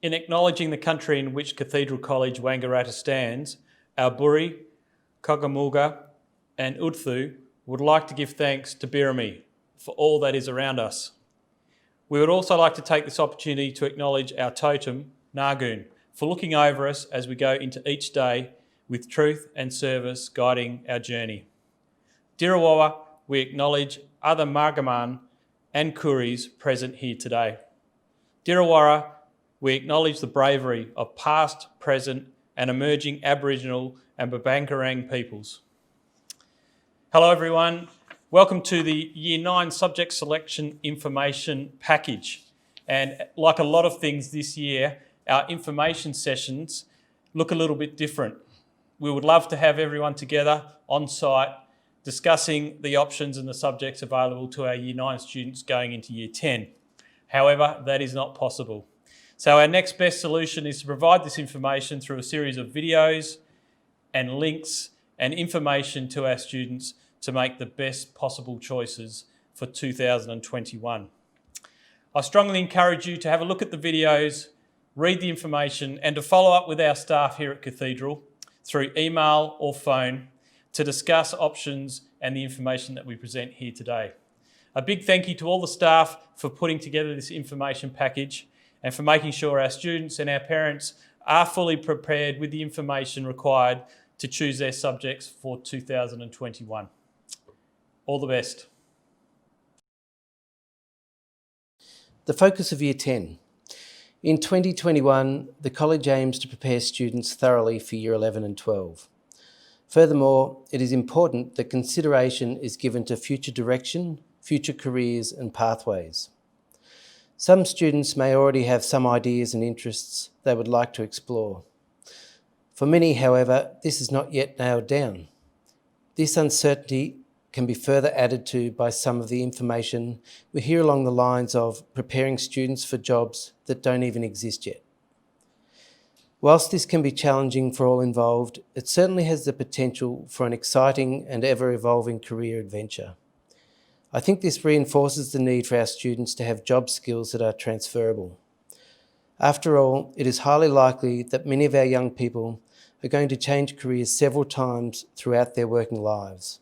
In acknowledging the country in which Cathedral College Wangaratta stands, our Buri, Kogamulga and Udthu would like to give thanks to Birimi for all that is around us. We would also like to take this opportunity to acknowledge our totem, Nagoon, for looking over us as we go into each day with truth and service guiding our journey. Dirawawa, we acknowledge other Margaman and Kuris present here today. Dirawara, we acknowledge the bravery of past, present and emerging Aboriginal and Babangarang peoples. Hello everyone, welcome to the Year 9 Subject Selection Information Package. And like a lot of things this year, our information sessions look a little bit different. We would love to have everyone together on site discussing the options and the subjects available to our Year 9 students going into Year 10. However, that is not possible. So our next best solution is to provide this information through a series of videos and links and information to our students to make the best possible choices for 2021. I strongly encourage you to have a look at the videos, read the information and to follow up with our staff here at Cathedral through email or phone to discuss options and the information that we present here today. A big thank you to all the staff for putting together this information package and for making sure our students and our parents are fully prepared with the information required to choose their subjects for 2021. All the best. The focus of Year 10. In 2021, the college aims to prepare students thoroughly for Year 11 and 12. Furthermore, it is important that consideration is given to future direction, future careers and pathways. Some students may already have some ideas and interests they would like to explore. For many, however, this is not yet nailed down. This uncertainty can be further added to by some of the information we hear along the lines of preparing students for jobs that don't even exist yet. Whilst this can be challenging for all involved, it certainly has the potential for an exciting and ever-evolving career adventure. I think this reinforces the need for our students to have job skills that are transferable. After all, it is highly likely that many of our young people are going to change careers several times throughout their working lives.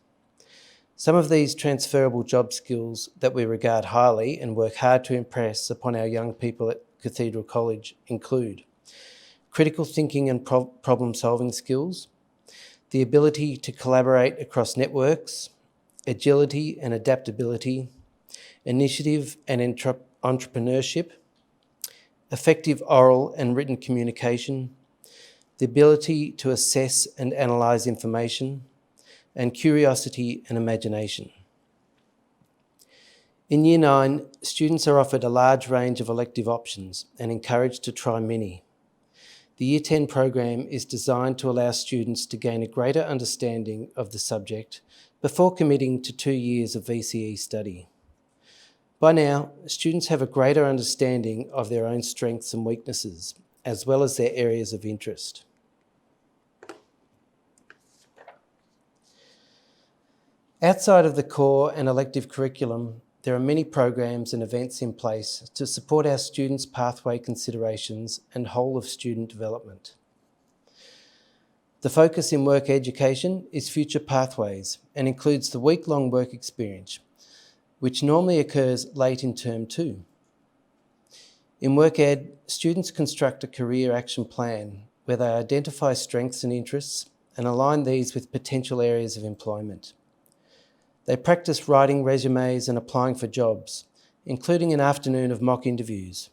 Some of these transferable job skills that we regard highly and work hard to impress upon our young people at Cathedral College include critical thinking and problem-solving skills, the ability to collaborate across networks, agility and adaptability, initiative and entrepreneurship, effective oral and written communication, the ability to assess and analyse information, and curiosity and imagination. In Year 9, students are offered a large range of elective options and encouraged to try many. The Year 10 program is designed to allow students to gain a greater understanding of the subject before committing to 2 years of VCE study. By now, students have a greater understanding of their own strengths and weaknesses, as well as their areas of interest. Outside of the core and elective curriculum, there are many programs and events in place to support our students' pathway considerations and whole of student development. The focus in work education is future pathways and includes the week-long work experience, which normally occurs late in Term 2. In work ed, students construct a career action plan where they identify strengths and interests and align these with potential areas of employment. They practice writing resumes and applying for jobs, including an afternoon of mock interviews.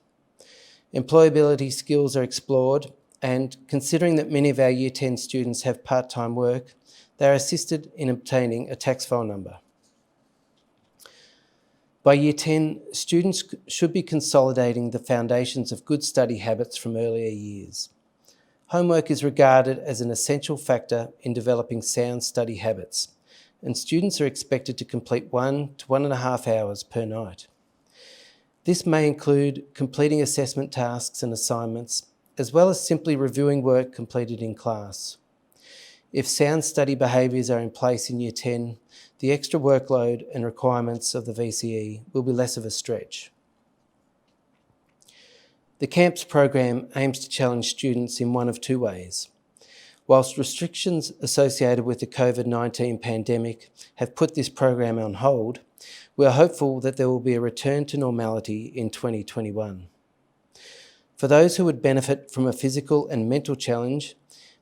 Employability skills are explored and, considering that many of our Year 10 students have part-time work, they are assisted in obtaining a tax file number. By Year 10, students should be consolidating the foundations of good study habits from earlier years. Homework is regarded as an essential factor in developing sound study habits, and students are expected to complete 1 to 1.5 hours per night. This may include completing assessment tasks and assignments, as well as simply reviewing work completed in class. If sound study behaviours are in place in Year 10, the extra workload and requirements of the VCE will be less of a stretch. The CAMPS program aims to challenge students in one of two ways. Whilst restrictions associated with the COVID-19 pandemic have put this program on hold, we are hopeful that there will be a return to normality in 2021. For those who would benefit from a physical and mental challenge,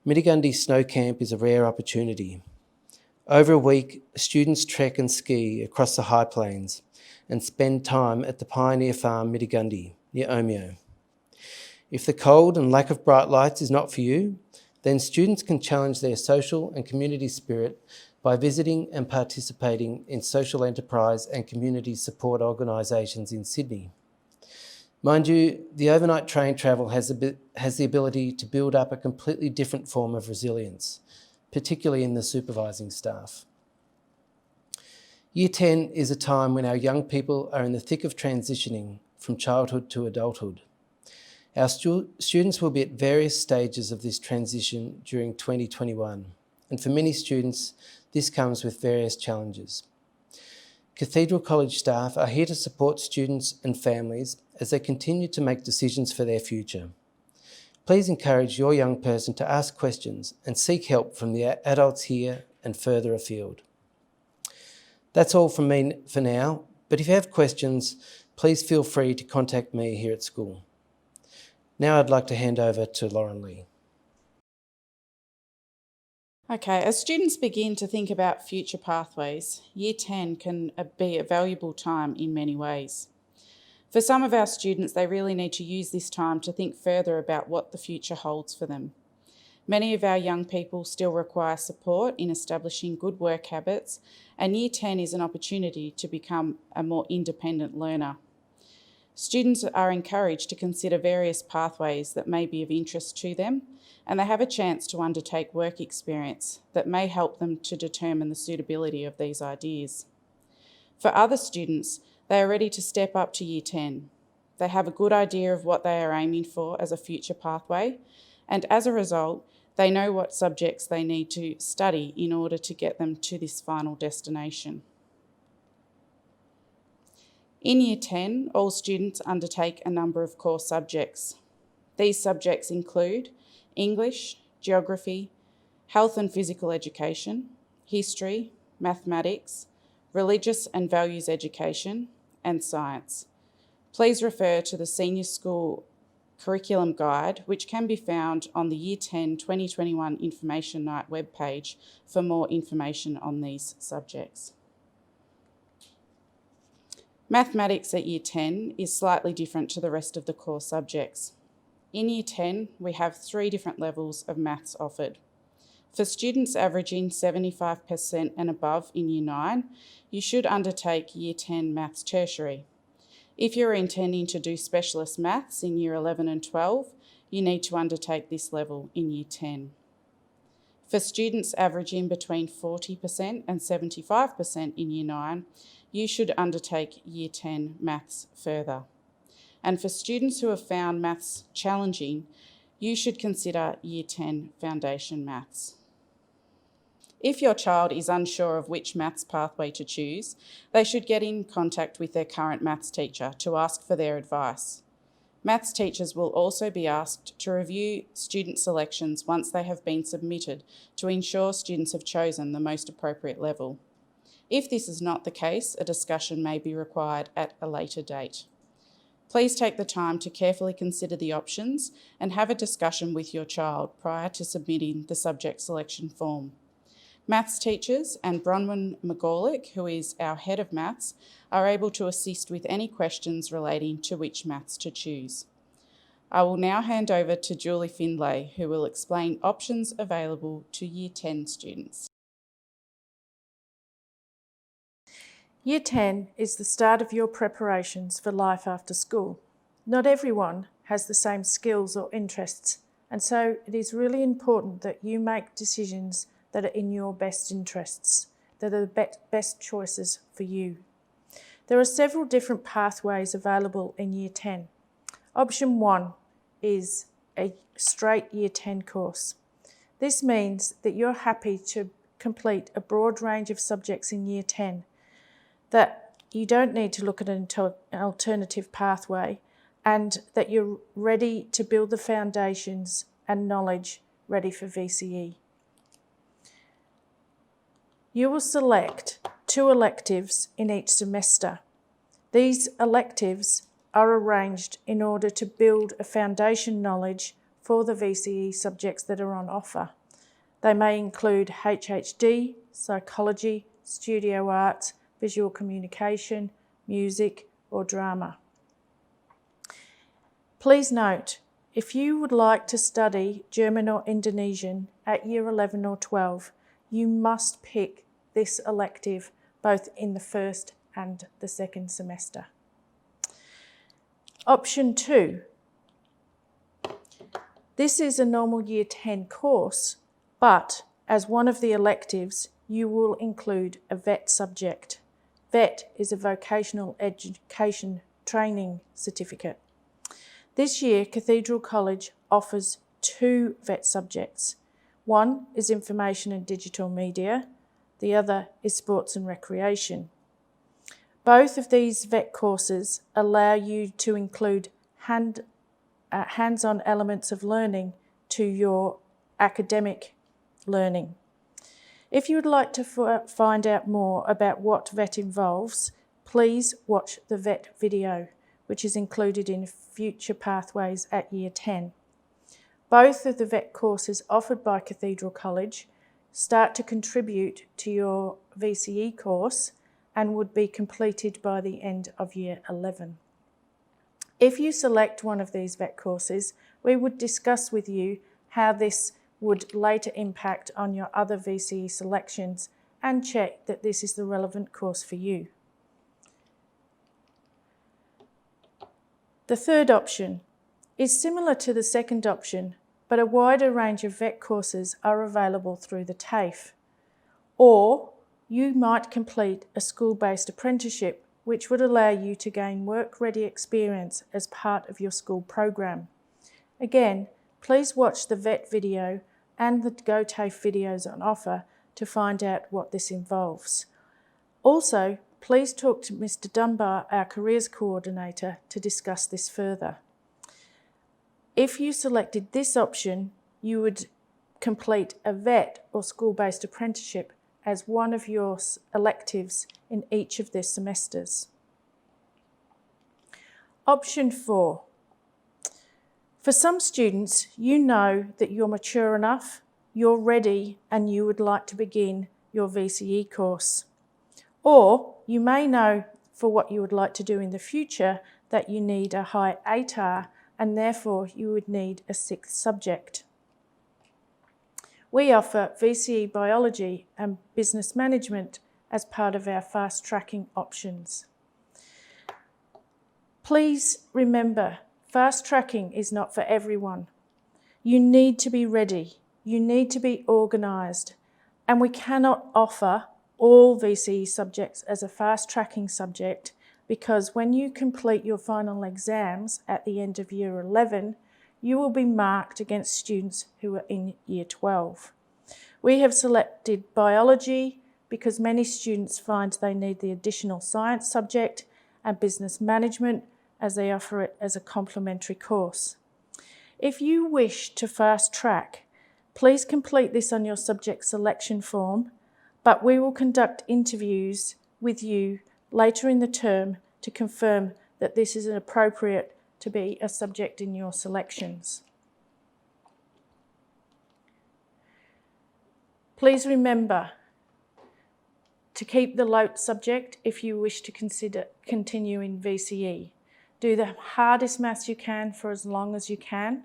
Mittagundee Snow Camp is a rare opportunity. Over a week, students trek and ski across the high plains and spend time at the Pioneer Farm Mittagundee, near Omeo. If the cold and lack of bright lights is not for you, then students can challenge their social and community spirit by visiting and participating in social enterprise and community support organisations in Sydney. Mind you, the overnight train travel has the ability to build up a completely different form of resilience, particularly in the supervising staff. Year 10 is a time when our young people are in the thick of transitioning from childhood to adulthood. Our students will be at various stages of this transition during 2021, and for many students, this comes with various challenges. Cathedral College staff are here to support students and families as they continue to make decisions for their future. Please encourage your young person to ask questions and seek help from the adults here and further afield. That's all from me for now, but if you have questions, please feel free to contact me here at school. Now I'd like to hand over to Lauren Lee. Okay, as students begin to think about future pathways, Year 10 can be a valuable time in many ways. For some of our students, they really need to use this time to think further about what the future holds for them. Many of our young people still require support in establishing good work habits, and Year 10 is an opportunity to become a more independent learner. Students are encouraged to consider various pathways that may be of interest to them, and they have a chance to undertake work experience that may help them to determine the suitability of these ideas. For other students, they are ready to step up to Year 10. They have a good idea of what they are aiming for as a future pathway, and as a result, they know what subjects they need to study in order to get them to this final destination. In Year 10, all students undertake a number of core subjects. These subjects include English, Geography, Health and Physical Education, History, Mathematics, Religious and Values Education, and Science. Please refer to the Senior School Curriculum Guide, which can be found on the Year 10 2021 Information Night webpage for more information on these subjects. Mathematics at Year 10 is slightly different to the rest of the core subjects. In Year 10, we have 3 different levels of maths offered. For students averaging 75% and above in Year 9, you should undertake Year 10 Maths Tertiary. If you're intending to do specialist maths in Year 11 and 12, you need to undertake this level in Year 10. For students averaging between 40% and 75% in Year 9, you should undertake Year 10 Maths Further. And for students who have found maths challenging, you should consider Year 10 Foundation Maths. If your child is unsure of which maths pathway to choose, they should get in contact with their current maths teacher to ask for their advice. Maths teachers will also be asked to review student selections once they have been submitted to ensure students have chosen the most appropriate level. If this is not the case, a discussion may be required at a later date. Please take the time to carefully consider the options and have a discussion with your child prior to submitting the subject selection form. Maths teachers and Bronwyn McGaulick, who is our Head of Maths, are able to assist with any questions relating to which maths to choose. I will now hand over to Julie Findlay, who will explain options available to Year 10 students. Year 10 is the start of your preparations for life after school. Not everyone has the same skills or interests, and so it is really important that you make decisions that are in your best interests, that are the best choices for you. There are several different pathways available in Year 10. Option 1 is a straight Year 10 course. This means that you're happy to complete a broad range of subjects in Year 10, that you don't need to look at an alternative pathway, and that you're ready to build the foundations and knowledge ready for VCE. You will select 2 electives in each semester. These electives are arranged in order to build a foundation knowledge for the VCE subjects that are on offer. They may include HHD, psychology, studio arts, visual communication, music, or drama. Please note, if you would like to study German or Indonesian at Year 11 or 12, you must pick this elective both in the first and the second semester. Option 2. This is a normal Year 10 course, but as one of the electives, you will include a VET subject. VET is a vocational education training certificate. This year, Cathedral College offers 2 VET subjects. One is Information and Digital Media, the other is Sports and Recreation. Both of these VET courses allow you to include hands-on elements of learning to your academic learning. If you would like to find out more about what VET involves, please watch the VET video, which is included in Future Pathways at Year 10. Both of the VET courses offered by Cathedral College start to contribute to your VCE course and would be completed by the end of Year 11. If you select one of these VET courses, we would discuss with you how this would later impact on your other VCE selections and check that this is the relevant course for you. The third option is similar to the second option, but a wider range of VET courses are available through the TAFE. Or you might complete a school-based apprenticeship, which would allow you to gain work-ready experience as part of your school program. Again, please watch the VET video and the GoTAFE videos on offer to find out what this involves. Also, please talk to Mr. Dunbar, our Careers Coordinator, to discuss this further. If you selected this option, you would complete a VET or school-based apprenticeship as one of your electives in each of their semesters. Option 4. For some students, you know that you're mature enough, you're ready, and you would like to begin your VCE course. Or you may know for what you would like to do in the future that you need a high ATAR and therefore you would need a 6th subject. We offer VCE Biology and Business Management as part of our fast tracking options. Please remember, fast tracking is not for everyone. You need to be ready, you need to be organised, and we cannot offer all VCE subjects as a fast tracking subject because when you complete your final exams at the end of Year 11, you will be marked against students who are in Year 12. We have selected biology because many students find they need the additional science subject and business management as they offer it as a complementary course. If you wish to fast track, please complete this on your subject selection form, but we will conduct interviews with you later in the term to confirm that this is appropriate to be a subject in your selections. Please remember to keep the LOTE subject if you wish to continue in VCE. Do the hardest maths you can for as long as you can.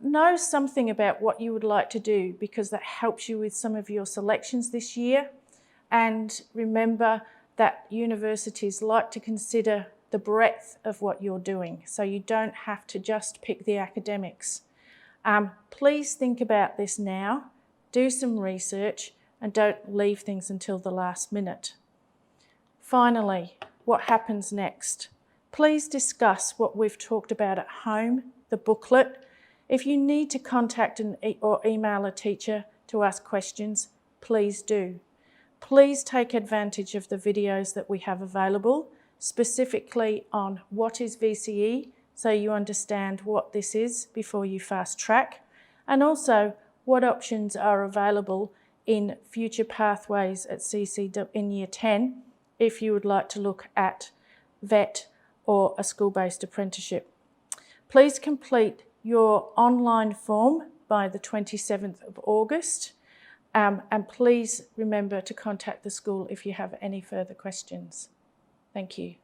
Know something about what you would like to do because that helps you with some of your selections this year. And remember that universities like to consider the breadth of what you're doing, so you don't have to just pick the academics. Please think about this now, do some research, and don't leave things until the last minute. Finally, what happens next? Please discuss what we've talked about at home, the booklet. If you need to contact or email a teacher to ask questions, please do. Please take advantage of the videos that we have available specifically on what is VCE, so you understand what this is before you fast track, and also what options are available in future pathways at CCW in Year 10 if you would like to look at VET or a school-based apprenticeship. Please complete your online form by the 27th of August, and please remember to contact the school if you have any further questions. Thank you.